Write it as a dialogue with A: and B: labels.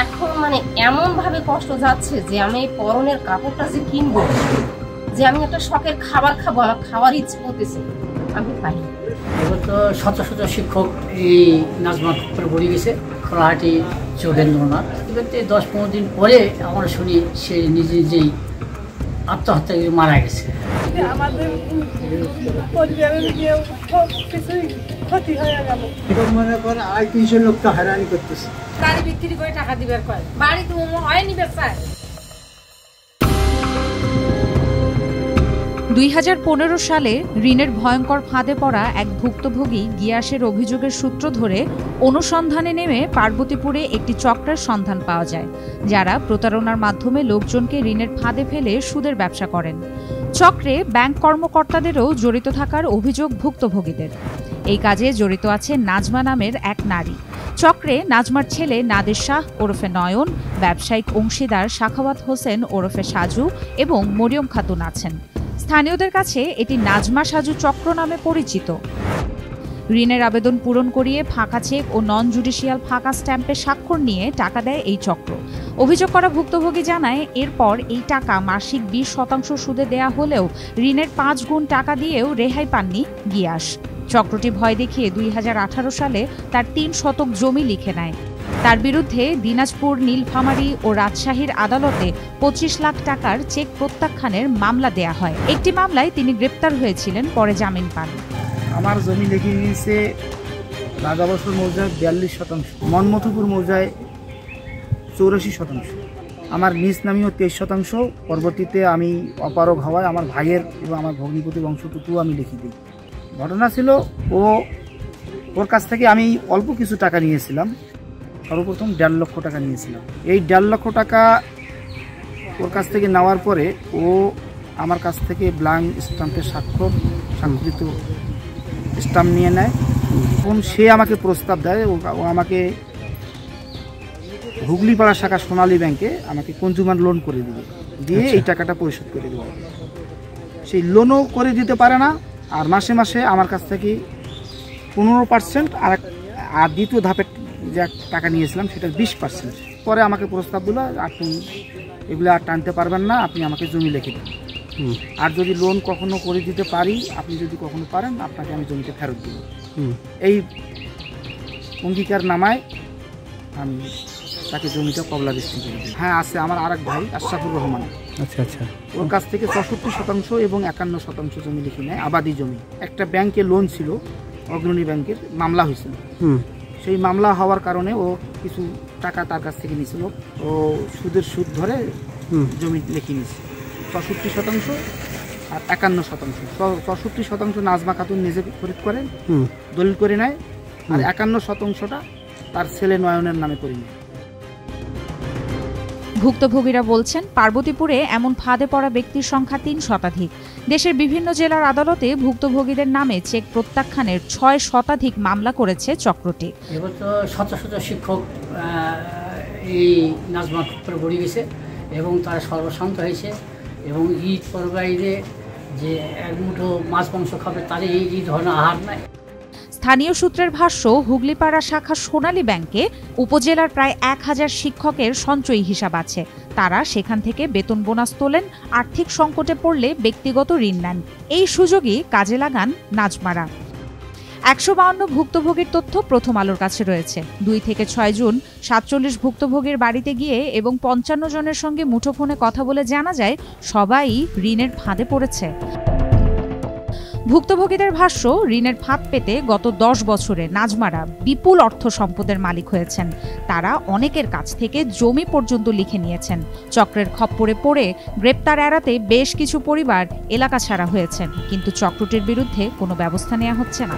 A: এখন মানে এমন ভাবে কষ্ট যাচ্ছে যে আমি পরনের কাপড়টা যে কিনবো, যে আমি একটা শখের খাবার খাবো, আমার খাওয়ার ইচ্ছে করতেছে, আমি পাই।
B: এবার তো শত শত শিক্ষক এই নাজমা করে বলে গেছে খোলাহাটি যোগেন্দ্রনাথ। এবার 10-15 দিন পরে আমরা শুনি সে নিজেই আত্মহত্যা করে মারা গেছে।
C: আমাদের পরিবারের কিছুই ক্ষতি হয়ে গেল।
D: মনে করেন 250 লোক তো হয়রানি করতেছে।
A: গাড়ি বিক্রি করে টাকা দিবার কয়, বাড়ি তো হয় নিবে চায়।
E: 2015 সালে ঋণের ভয়ঙ্কর ফাঁদে পড়া এক ভুক্তভোগী গিয়াসের অভিযোগের সূত্র ধরে অনুসন্ধানে নেমে পার্বতীপুরে একটি চক্রের সন্ধান পাওয়া যায়, যারা প্রতারণার মাধ্যমে লোকজনকে ঋণের ফাঁদে ফেলে সুদের ব্যবসা করেন। চক্রে ব্যাংক কর্মকর্তাদেরও জড়িত থাকার অভিযোগ ভুক্তভোগীদের। এই কাজে জড়িত আছে নাজমা নামের এক নারী। চক্রে নাজমার ছেলে নাদের শাহ ওরফে নয়ন, ব্যবসায়িক অংশীদার সাখাওয়াত হোসেন ওরফে সাজু এবং মরিয়ম খাতুন আছেন। স্থানীয়দের কাছে এটি নাজমা সাজু চক্র নামে পরিচিত। ঋণের আবেদন পূরণ করিয়ে ফাঁকা চেক ও নন জুডিশিয়াল ফাঁকা স্ট্যাম্পে স্বাক্ষর নিয়ে টাকা দেয় এই চক্র। অভিযোগ করা ভুক্তভোগী জানায়, এরপর এই টাকা মাসিক 20% সুদে দেয়া হলেও ঋণের 5 গুণ টাকা দিয়েও রেহাই পাননি গিয়াস। চক্রটি ভয় দেখিয়ে 2018 সালে তার 3 শতক জমি লিখে নেয়। তার বিরুদ্ধে দিনাজপুর, নীলফামারী ও রাজশাহীর আদালতে 25 লাখ টাকার চেক প্রত্যাখ্যানের মামলা দেয়া হয়। একটি মামলায় তিনি গ্রেপ্তার হয়েছিলেন, পরে জামিন পান।
D: আমার জমি লিখে নিয়েছে রাজাবসর মৌজায় 42%, মনমথুপুর মৌজায় 84%। আমার নিজ নামেও 23%। পরবর্তীতে আমি অপারগ হওয়ায় আমার ভাইয়ের এবং আমার ভগ্নিপতি বংশটুকু আমি লিখে দিই। ঘটনা ছিল ওর কাছ থেকে আমি অল্প কিছু টাকা নিয়েছিলাম। সর্বপ্রথম 1.5 লক্ষ টাকা নিয়েছিলাম। এই 1.5 লক্ষ টাকা ওর কাছ থেকে নেওয়ার পরে ও আমার কাছ থেকে ব্ল্যাঙ্ক স্টাম্পের স্বাক্ষরিত স্টাম্প নিয়ে নেয় এবং সে আমাকে প্রস্তাব দেয়। ও আমাকে হুগলিপাড়া শাখা সোনালী ব্যাংকে আমাকে কনজিউমার লোন করে দিয়ে এই টাকাটা পরিশোধ করে দেবে। সেই লোনও করে দিতে পারে না, আর মাসে মাসে আমার কাছ থেকে 15% আর দ্বিতীয় ধাপের যে টাকা নিয়েছিলাম সেটার 20%। পরে আমাকে প্রস্তাব দিল, আপনি এগুলো আর টানতে পারবেন না, আপনি আমাকে জমি লিখে দিন, আর যদি লোন কখনো করে দিতে পারি, আপনি যদি কখনো পারেন, আপনাকে আমি জমিতে ফেরত দিব। এই অঙ্গীকার নামায় আমি তাকে জমিটা কবলাদৃষ্টি করে দিই। হ্যাঁ আছে, আমার আরেক ভাই আশরাফুর রহমান।
F: আচ্ছা আচ্ছা।
D: ওর কাছ থেকে 64% এবং 51% জমি লিখে নেয়, আবাদি জমি। একটা ব্যাংকে লোন ছিল, অগ্রণী ব্যাংকের, মামলা হয়েছিল। সেই মামলা হওয়ার কারণে ও কিছু টাকা তার কাছ থেকে নিয়েছিল। ও সুদ ধরে জমি লিখে নিয়েছে 64% আর 51%। 64% নাজমা খাতুন নিজে খরিদ করেন, দলিল করে নেয়, আর 51%টা তার ছেলে নয়নের নামে করে নেয়।
E: ভুক্তভোগীরা বলছেন, পার্বতীপুরে এমন ফাঁদে পড়া ব্যক্তির সংখ্যা 3 শতাধিক। দেশের বিভিন্ন জেলার আদালতে ভুক্তভোগীদের নামে চেক প্রত্যাখ্যানের 6 শতাধিক মামলা করেছে চক্রটি।
B: এবার তো শত শত শিক্ষক এই নাজমা করে বলে গেছে এবং তারা সর্বশান্ত হয়েছে, এবং ঈদ পরবাইরে যে এক মুঠো মাছ মাংস খাবে তাদের এই ধরনের আহার নাই।
E: স্থানীয় সূত্রের ভাষ্য, হুগলিপাড়া শাখা সোনালী ব্যাংকে উপজেলার প্রায় 1000 শিক্ষকের সঞ্চয়ী হিসাব আছে। তারা সেখান থেকে বেতন বোনাস তোলেন, আর্থিক সংকটে পড়লে ব্যক্তিগত ঋণ নেন। এই সুযোগই কাজে লাগান নাজমারা। 152 ভুক্তভোগীর তথ্য প্রথম আলোর কাছে রয়েছে। 2 থেকে 6 জুন 47 ভুক্তভোগীর বাড়িতে গিয়ে এবং 55 জনের সঙ্গে মুঠোফোনে কথা বলে জানা যায় সবাই ঋণের ফাঁদে পড়েছে। ভুক্তভোগীদের ভাষ্য, ঋণের ফাঁদ পেতে গত 10 বছরে নাজমারা বিপুল অর্থ সম্পদের মালিক হয়েছেন। তারা অনেকের কাছ থেকে জমি পর্যন্ত লিখে নিয়েছেন। চক্রের খপ্পরে পড়ে গ্রেপ্তার এড়াতে বেশ কিছু পরিবার এলাকা ছাড়া হয়েছেন, কিন্তু চক্রটির বিরুদ্ধে কোনো ব্যবস্থা নেওয়া হচ্ছে না।